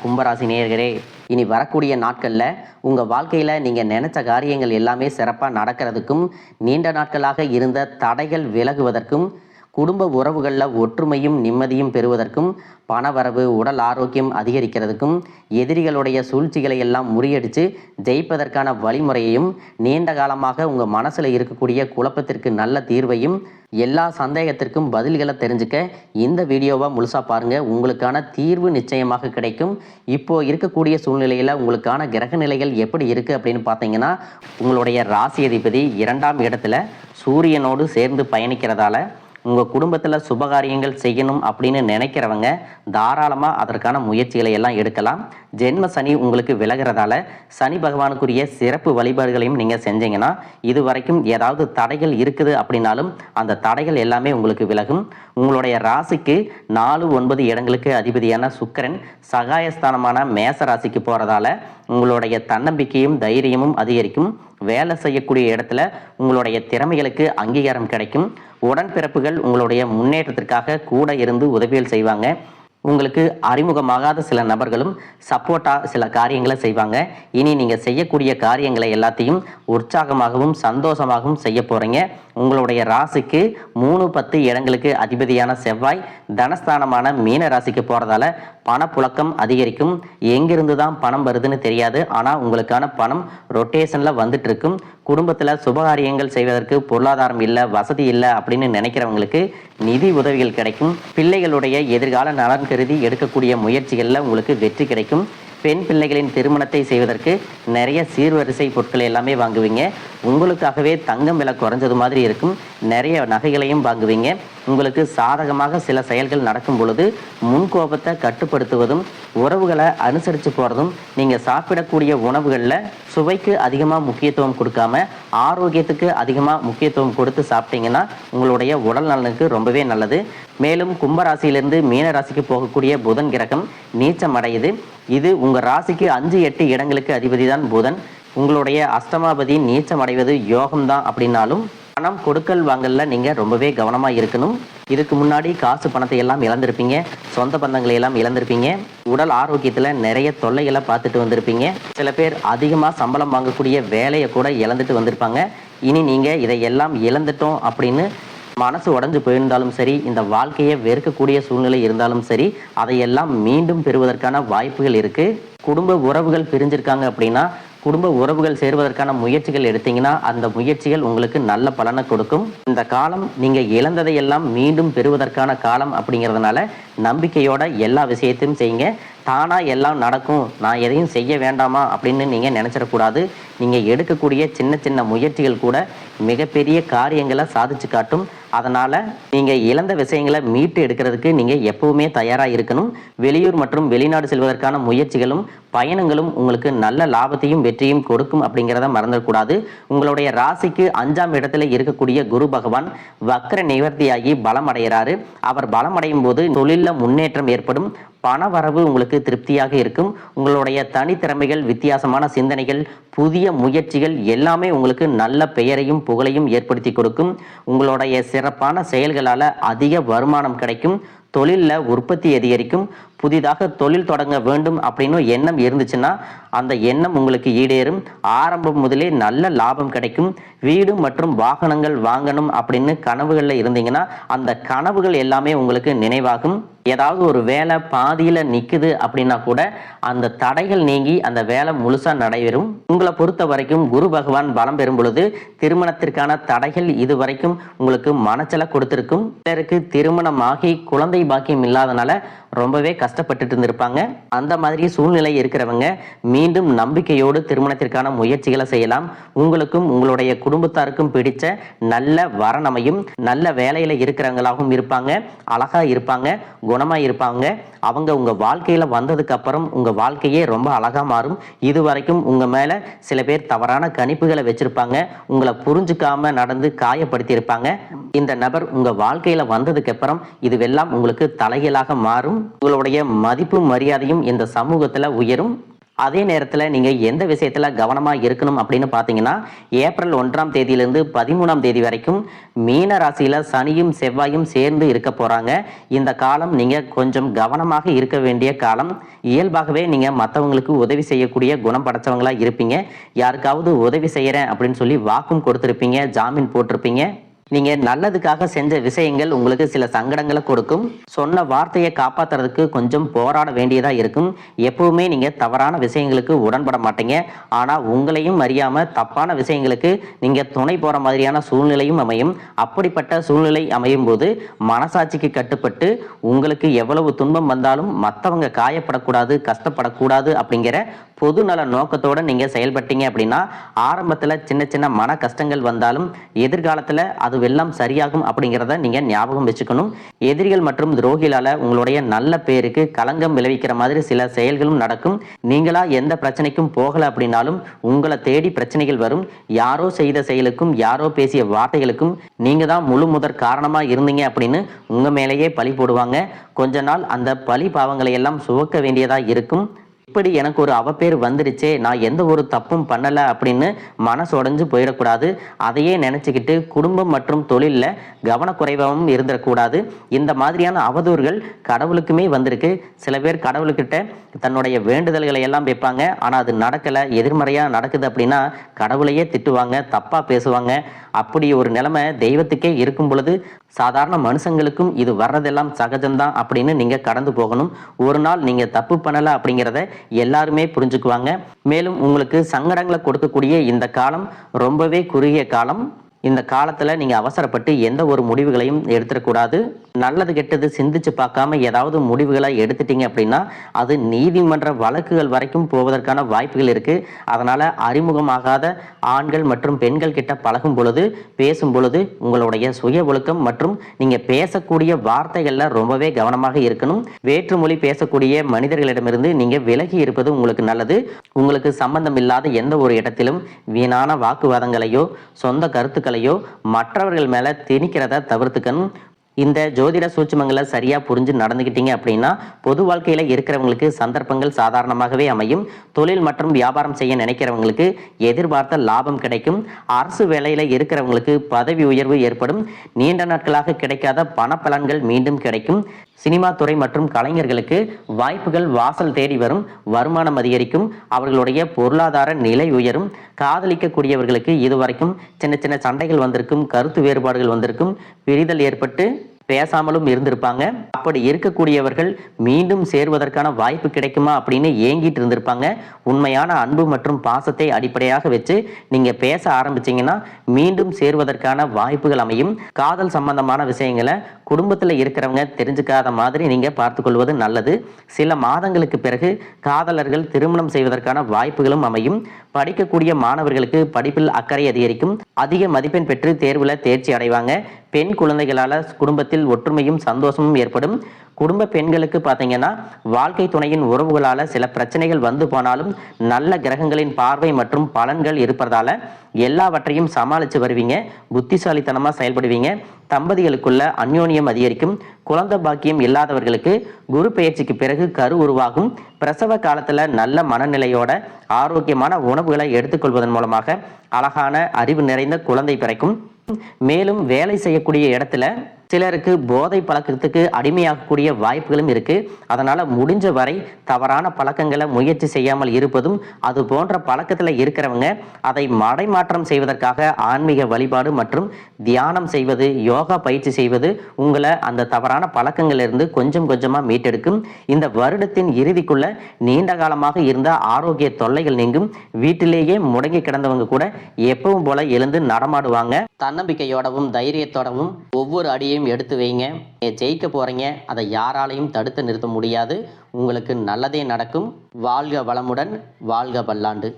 கும்பராசி நேயர்களே, இனி வரக்கூடிய நாட்களில் உங்கள் வாழ்க்கையில் நீங்கள் நினைச்ச காரியங்கள் எல்லாமே சிறப்பாக நடக்கிறதுக்கும், நீண்ட நாட்களாக இருந்த தடைகள் விலகுவதற்கும், குடும்ப உறவுகளில் ஒற்றுமையும் நிம்மதியும் பெறுவதற்கும், பணவரவு உடல் ஆரோக்கியம் அதிகரிக்கிறதுக்கும், எதிரிகளுடைய சூழ்ச்சிகளை எல்லாம் முறியடித்து ஜெயிப்பதற்கான வழிமுறையையும், நீண்ட காலமாக உங்கள் மனசில் இருக்கக்கூடிய குழப்பத்திற்கு நல்ல தீர்வையும், எல்லா சந்தேகத்திற்கும் பதில்களை தெரிஞ்சுக்க இந்த வீடியோவை முழுசாக பாருங்கள். உங்களுக்கான தீர்வு நிச்சயமாக கிடைக்கும். இப்போது இருக்கக்கூடிய சூழ்நிலையில் உங்களுக்கான கிரக நிலைகள் எப்படி இருக்குது அப்படின்னு பார்த்தீங்கன்னா, உங்களுடைய ராசி அதிபதி 2ஆம் இடத்துல சூரியனோடு சேர்ந்து பயணிக்கிறதால உங்கள் குடும்பத்தில் சுபகாரியங்கள் செய்யணும் அப்படின்னு நினைக்கிறவங்க தாராளமாக அதற்கான முயற்சிகளை எல்லாம் எடுக்கலாம். ஜென்ம சனி உங்களுக்கு விலகிறதால சனி பகவானுக்குரிய சிறப்பு வழிபாடுகளையும் நீங்கள் செஞ்சீங்கன்னா, இது வரைக்கும் ஏதாவது தடைகள் இருக்குது அப்படின்னாலும் அந்த தடைகள் எல்லாமே உங்களுக்கு விலகும். உங்களுடைய ராசிக்கு 4, 9 இடங்களுக்கு அதிபதியான சுக்கிரன் சகாயஸ்தானமான மேச ராசிக்கு போகிறதால உங்களுடைய தன்னம்பிக்கையும் தைரியமும் அதிகரிக்கும். வேலை செய்யக்கூடிய இடத்துல உங்களுடைய திறமைகளுக்கு அங்கீகாரம் கிடைக்கும். உடன்பிறப்புகள் உங்களுடைய முன்னேற்றத்திற்காக கூட இருந்து உதவிகள் செய்வாங்க. உங்களுக்கு அறிமுகமாகாத சில நபர்களும் சப்போர்ட்டாக சில காரியங்களை செய்வாங்க. இனி நீங்கள் செய்யக்கூடிய காரியங்களை எல்லாத்தையும் உற்சாகமாகவும் சந்தோஷமாகவும் செய்ய போகிறீங்க. உங்களுடைய ராசிக்கு 3, 10 இடங்களுக்கு அதிபதியான செவ்வாய் தனஸ்தானமான மீன ராசிக்கு போகிறதால பணப்புழக்கம் அதிகரிக்கும். எங்கிருந்து தான் பணம் வருதுன்னு தெரியாது, ஆனால் உங்களுக்கான பணம் ரொட்டேஷனில் வந்துட்டு இருக்கும். குடும்பத்தில் சுபகாரியங்கள் செய்வதற்கு பொருளாதாரம் இல்லை, வசதி இல்லை அப்படின்னு நினைக்கிறவங்களுக்கு நிதி உதவிகள் கிடைக்கும். பிள்ளைகளுடைய எதிர்கால நலன் கருதி எடுக்கக்கூடிய முயற்சிகளில் உங்களுக்கு வெற்றி கிடைக்கும். பெண் பிள்ளைகளின் திருமணத்தை செய்வதற்கு நிறைய சீர்வரிசை பொருட்களை எல்லாமே வாங்குவீங்க. உங்களுக்காகவே தங்கம் விலை குறைஞ்சது மாதிரி இருக்கும். நிறைய நகைகளையும் வாங்குவீங்க. உங்களுக்கு சாதகமாக சில செயல்கள் நடக்கும் பொழுது முன்கோபத்தை கட்டுப்படுத்துவதும், உறவுகளை அனுசரித்து போகிறதும், நீங்கள் சாப்பிடக்கூடிய உணவுகளில் சுவைக்கு அதிகமாக முக்கியத்துவம் கொடுக்காம ஆரோக்கியத்துக்கு அதிகமாக முக்கியத்துவம் கொடுத்து சாப்பிட்டீங்கன்னா உங்களுடைய உடல் நலனுக்கு ரொம்பவே நல்லது. மேலும் கும்பராசியிலிருந்து மீன ராசிக்கு போகக்கூடிய புதன் கிரகம் நீச்சம் அடையுது. இது உங்கள் ராசிக்கு 5, 8 இடங்களுக்கு அதிபதி தான் புதன். உங்களுடைய அஷ்டமாபதி நீச்சம் அடைவது யோகம்தான் அப்படின்னாலும் பணம் கொடுக்கல் வாங்கல நீங்கள் ரொம்பவே கவனமாக இருக்கணும். இதுக்கு முன்னாடி காசு பணத்தை எல்லாம் இழந்திருப்பீங்க, சொந்த பந்தங்களை எல்லாம் இழந்திருப்பீங்க, உடல் ஆரோக்கியத்தில் நிறைய தொல்லைகளை பார்த்துட்டு வந்திருப்பீங்க. சில பேர் அதிகமாக சம்பளம் வாங்கக்கூடிய வேலையை கூட இழந்துட்டு வந்திருப்பாங்க. இனி நீங்கள் இதையெல்லாம் இழந்துட்டோம் அப்படின்னு மனசு உடஞ்சு போயிருந்தாலும் சரி, இந்த வாழ்க்கையை வெறுக்கக்கூடிய சூழ்நிலை இருந்தாலும் சரி, அதையெல்லாம் மீண்டும் பெறுவதற்கான வாய்ப்புகள் இருக்குது. குடும்ப உறவுகள் பிரிஞ்சிருக்காங்க அப்படின்னா குடும்ப உறவுகள் சேர்வதற்கான முயற்சிகள் எடுத்தீங்கன்னா அந்த முயற்சிகள் உங்களுக்கு நல்ல பலனை கொடுக்கும். இந்த காலம் நீங்கள் இழந்ததையெல்லாம் மீண்டும் பெறுவதற்கான காலம் அப்படிங்கிறதுனால நம்பிக்கையோட எல்லா விஷயத்தையும் செய்யுங்க. தானாக எல்லாம் நடக்கும், நான் எதையும் செய்ய வேண்டாமா அப்படின்னு நீங்கள் நினச்சிடக்கூடாது. நீங்கள் எடுக்கக்கூடிய சின்ன சின்ன முயற்சிகள் கூட மிகப்பெரிய காரியங்களை சாதிச்சு காட்டும். அதனால் நீங்கள் இழந்த விஷயங்களை மீட்டு எடுக்கிறதுக்கு நீங்கள் எப்பவுமே தயாராக இருக்கணும். வெளியூர் மற்றும் வெளிநாடு செல்வதற்கான முயற்சிகளும் பயணங்களும் உங்களுக்கு நல்ல லாபத்தையும் வெற்றியும் கொடுக்கும் அப்படிங்கிறத மறந்துடக்கூடாது. உங்களுடைய ராசிக்கு 5ஆம் இடத்துல இருக்கக்கூடிய குரு பகவான் வக்ர நிவர்த்தியாகி பலம் அடைகிறாரு. அவர் பலம் அடையும் போது தொழிலில் முன்னேற்றம் ஏற்படும். பண வரவு உங்களுக்கு திருப்தியாக இருக்கும். உங்களுடைய தனித்திறமைகள், வித்தியாசமான சிந்தனைகள், புதிய முயற்சிகள் எல்லாமே உங்களுக்கு நல்ல பெயரையும் புகழையும் ஏற்படுத்தி கொடுக்கும். உங்களுடைய சிறப்பான செயல்களால் அதிக வருமானம் கிடைக்கும். தொழிலில் உற்பத்தி அதிகரிக்கும். புதிதாக தொழில் தொடங்க வேண்டும் அப்படின்னு எண்ணம் இருந்துச்சுன்னா அந்த எண்ணம் உங்களுக்கு ஈடேறும். ஆரம்பம் முதலே நல்ல லாபம் கிடைக்கும். வீடு மற்றும் வாகனங்கள் வாங்கணும் அப்படின்னு கனவுகளில் இருந்தீங்கன்னா அந்த கனவுகள் எல்லாமே உங்களுக்கு நினைவாகும். ஏதாவது ஒரு வேலை பாதியில் நிற்குது அப்படின்னா கூட அந்த தடைகள் நீங்கி அந்த வேலை முழுசாக நடைபெறும். உங்களை பொறுத்த வரைக்கும் குரு பகவான் பலம் பெறும் பொழுது திருமணத்திற்கான தடைகள் இது வரைக்கும் உங்களுக்கு மனச்சலை கொடுத்திருக்கும். சிலருக்கு திருமணமாகி குழந்தை பாக்கியம் இல்லாதனால ரொம்பவே கஷ்டப்பட்டுட்டு இருந்திருப்பாங்க. அந்த மாதிரி சூழ்நிலை இருக்கிறவங்க மீண்டும் நம்பிக்கையோடு திருமணத்திற்கான முயற்சிகளை செய்யலாம். உங்களுக்கும் உங்களுடைய குடும்பத்தாருக்கும் பிடிச்ச நல்ல வரணமையும் நல்ல வேலையில இருக்கிறவங்களாகவும் இருப்பாங்க, அழகா இருப்பாங்க, குணமா இருப்பாங்க. அவங்க உங்க வாழ்க்கையில வந்ததுக்கு அப்புறம் உங்க வாழ்க்கையே ரொம்ப அழகா மாறும். இது வரைக்கும் உங்க மேல சில பேர் தவறான கணிப்புகளை வச்சிருப்பாங்க, உங்களை புரிஞ்சுக்காம நடந்து காயப்படுத்தி இருப்பாங்க. இந்த நபர் உங்க வாழ்க்கையில வந்ததுக்கு அப்புறம் இதுவெல்லாம் உங்களுக்கு தலைகீழாக மாறும். உங்களுடைய மதிப்பும் மரியாதையும் இந்த சமூகத்துல உயரும். அதே நேரத்தில் நீங்கள் எந்த விஷயத்தில் கவனமாக இருக்கணும் அப்படின்னு பார்த்தீங்கன்னா, ஏப்ரல் 1ஆம் தேதியிலிருந்து 13ஆம் தேதி வரைக்கும் மீன ராசியில் சனியும் செவ்வாயும் சேர்ந்து இருக்க போகிறாங்க. இந்த காலம் நீங்கள் கொஞ்சம் கவனமாக இருக்க வேண்டிய காலம். இயல்பாகவே நீங்கள் மற்றவங்களுக்கு உதவி செய்யக்கூடிய குணம் படைச்சவங்களாக இருப்பீங்க. யாருக்காவது உதவி செய்கிறேன் அப்படின்னு சொல்லி வாக்கும் கொடுத்துருப்பீங்க, ஜாமீன் போட்டிருப்பீங்க. நீங்க நல்லதுக்காக செஞ்ச விஷயங்கள் உங்களுக்கு சில சங்கடங்களை கொடுக்கும். சொன்ன வார்த்தையை காப்பாத்துறதுக்கு கொஞ்சம் போராட வேண்டியதா இருக்கும். எப்பவுமே நீங்க தவறான விஷயங்களுக்கு உடன்பட மாட்டீங்க. ஆனா உங்களையும் அறியாம தப்பான விஷயங்களுக்கு நீங்க துணை போற மாதிரியான சூழ்நிலையும் அமையும். அப்படிப்பட்ட சூழ்நிலை அமையும் போது மனசாட்சிக்கு கட்டுப்பட்டு உங்களுக்கு எவ்வளவு துன்பம் வந்தாலும் மற்றவங்க காயப்படக்கூடாது, கஷ்டப்படக்கூடாது அப்படிங்கிற பொது நல நோக்கத்தோட நீங்க செயல்பட்டீங்க அப்படின்னா ஆரம்பத்துல சின்ன சின்ன மன கஷ்டங்கள் வந்தாலும் எதிர்காலத்துல அதுவெல்லாம் சரியாகும் அப்படிங்கிறத நீங்க ஞாபகம் வச்சுக்கணும். எதிரிகள் மற்றும் துரோகிகளால உங்களுடைய நல்ல பேருக்கு களங்கம் விளைவிக்கிற மாதிரி சில செயல்களும் நடக்கும். நீங்களா எந்த பிரச்சனைக்கும் போகல அப்படின்னாலும் உங்களை தேடி பிரச்சனைகள் வரும். யாரோ செய்த செயலுக்கும் யாரோ பேசிய வார்த்தைகளுக்கும் நீங்க தான் முழு முதற் காரணமா இருந்தீங்க அப்படின்னு உங்க மேலேயே பழி போடுவாங்க. கொஞ்ச நாள் அந்த பழி பாவங்களை எல்லாம் சுமக்க வேண்டியதா இருக்கும். இப்படி எனக்கு ஒரு அவப்பேர் வந்துருச்சே, நான் எந்த ஒரு தப்பும் பண்ணலை அப்படின்னு மனசு உடைஞ்சு போயிடக்கூடாது. அதையே நினச்சிக்கிட்டு குடும்பம் மற்றும் தொழிலில் கவனக்குறைவாகவும் இருந்துடக்கூடாது. இந்த மாதிரியான அவதூறுகள் கடவுளுக்குமே வந்திருக்கு. சில பேர் கடவுள்கிட்ட தன்னுடைய வேண்டுதல்களை எல்லாம் வைப்பாங்க. ஆனால் அது நடக்கலை, எதிர்மறையாக நடக்குது அப்படின்னா கடவுளையே திட்டுவாங்க, தப்பாக பேசுவாங்க. அப்படி ஒரு நிலைமை தெய்வத்துக்கே இருக்கும் பொழுது சாதாரண மனுஷங்களுக்கும் இது வர்றதெல்லாம் சகஜம்தான் அப்படின்னு நீங்கள் கடந்து போகணும். ஒரு நாள் நீங்கள் தப்பு பண்ணலை அப்படிங்கிறத எல்லாருமே புரிஞ்சுக்குவாங்க. மேலும் உங்களுக்கு சங்கடங்களை கொடுக்கக்கூடிய இந்த காலம் ரொம்பவே குறுகிய காலம். இந்த காலத்தில் நீங்கள் அவசரப்பட்டு எந்த ஒரு முடிவுகளையும் எடுத்துடக்கூடாது. நல்லது கெட்டது சிந்திச்சு பார்க்காம ஏதாவது முடிவுகளை எடுத்துட்டீங்க அப்படின்னா அது நீதிமன்ற வழக்குகள் வரைக்கும் போவதற்கான வாய்ப்புகள் இருக்குது. அதனால் அறிமுகமாகாத ஆண்கள் மற்றும் பெண்கள் கிட்ட பழகும் பொழுது, பேசும் பொழுது உங்களுடைய சுய ஒழுக்கம் மற்றும் நீங்கள் பேசக்கூடிய வார்த்தைகளில் ரொம்பவே கவனமாக இருக்கணும். வேற்றுமொழி பேசக்கூடிய மனிதர்களிடமிருந்து நீங்கள் விலகி இருப்பது உங்களுக்கு நல்லது. உங்களுக்கு சம்பந்தம் இல்லாத எந்த ஒரு இடத்திலும் வீணான வாக்குவாதங்களையோ சொந்த கருத்துக்களையோ மற்றவர்கள் மேல திணிக்கிறத தவிர்த்துக்கணும். இந்த ஜோதிட சூட்சுமங்களை சரியா புரிஞ்சு நடந்துக்கிட்டீங்க அப்படின்னா பொது வாழ்க்கையில இருக்கிறவங்களுக்கு சந்தர்ப்பங்கள் சாதாரணமாகவே அமையும். தொழில் மற்றும் வியாபாரம் செய்ய நினைக்கிறவங்களுக்கு எதிர்பார்த்த லாபம் கிடைக்கும். அரசு வேலையில இருக்கிறவங்களுக்கு பதவி உயர்வு ஏற்படும். நீண்ட நாட்களாக கிடைக்காத பண பலன்கள் மீண்டும் கிடைக்கும். சினிமா துறை மற்றும் கலைஞர்களுக்கு வாய்ப்புகள் வாசல் தேடி வரும். வருமானம் அதிகரிக்கும். அவர்களுடைய பொருளாதார நிலை உயரும். காதலிக்கக்கூடியவர்களுக்கு இதுவரைக்கும் சின்ன சின்ன சண்டைகள் வந்திருக்கும், கருத்து வேறுபாடுகள் வந்திருக்கும், பிரிதல் ஏற்பட்டு பேசாமலும் இருந்திருப்பாங்க. அப்படி இருக்கக்கூடியவர்கள் மீண்டும் சேர்வதற்கான வாய்ப்பு கிடைக்குமா அப்படின்னு ஏங்கிட்டு இருந்திருப்பாங்க. உண்மையான அன்பு மற்றும் பாசத்தை அடிப்படையாக வச்சு நீங்க பேச ஆரம்பிச்சீங்கன்னா மீண்டும் சேர்வதற்கான வாய்ப்புகள் அமையும். காதல் சம்பந்தமான விஷயங்களை குடும்பத்தில் இருக்கிறவங்க தெரிஞ்சுக்காத மாதிரி நீங்க பார்த்து கொள்வது நல்லது. சில மாதங்களுக்கு பிறகு காதலர்கள் திருமணம் செய்வதற்கான வாய்ப்புகளும் அமையும். படிக்கக்கூடிய மாணவர்களுக்கு படிப்பில் அக்கறை அதிகரிக்கும். அதிக மதிப்பெண் பெற்று தேர்வில் தேர்ச்சி அடைவாங்க. பெண் குழந்தைகளால் குடும்பத்தில் ஒற்றுமையும் சந்தோஷமும் ஏற்படும். குடும்ப பெண்களுக்கு பார்த்தீங்கன்னா வாழ்க்கை துணையின் உறவுகளால் சில பிரச்சனைகள் வந்து போனாலும் நல்ல கிரகங்களின் பார்வை மற்றும் பலன்கள் இருப்பதால எல்லாவற்றையும் சமாளித்து வருவீங்க. புத்திசாலித்தனமாக செயல்படுவீங்க. தம்பதிகளுக்குள்ள அந்யோன்யம் அதிகரிக்கும். குழந்தை பாக்கியம் இல்லாதவர்களுக்கு குரு பெயர்ச்சிக்கு பிறகு கரு உருவாகும். பிரசவ காலத்தில் நல்ல மனநிலையோட ஆரோக்கியமான உணவுகளை எடுத்துக்கொள்வதன் மூலமாக அழகான அறிவு நிறைந்த குழந்தை பிறக்கும். மேலும் வேலை செய்யக்கூடிய இடத்துல சிலருக்கு போதை பழக்கத்துக்கு அடிமையாகக்கூடிய வாய்ப்புகளும் இருக்கு. அதனால முடிஞ்ச வரை தவறான பழக்கங்களை முயற்சி செய்யாமல் இருப்பதும், அது போன்ற பழக்கத்துல இருக்கிறவங்க அதை மடைமாற்றம் செய்வதற்காக ஆன்மீக வழிபாடு மற்றும் தியானம் செய்வது, யோகா பயிற்சி செய்வது உங்களை அந்த தவறான பழக்கங்களிலிருந்து கொஞ்சம் கொஞ்சமா மீட்டெடுக்கும். இந்த வருடத்தின் இறுதிக்குள்ள நீண்ட காலமாக இருந்த ஆரோக்கிய தொல்லைகள் நீங்கும். வீட்டிலேயே முடங்கி கிடந்தவங்க கூட எப்பவும் போல எழுந்து நடமாடுவாங்க. தன்னம்பிக்கையோடவும் தைரியத்தோடவும் ஒவ்வொரு அடியும் எடுத்து வைங்க. ஜெயிக்க போறீங்க. அதை யாராலையும் தடுத்து நிறுத்த முடியாது. உங்களுக்கு நல்லதே நடக்கும். வாழ்க வளமுடன், வாழ்க பல்லாண்டு.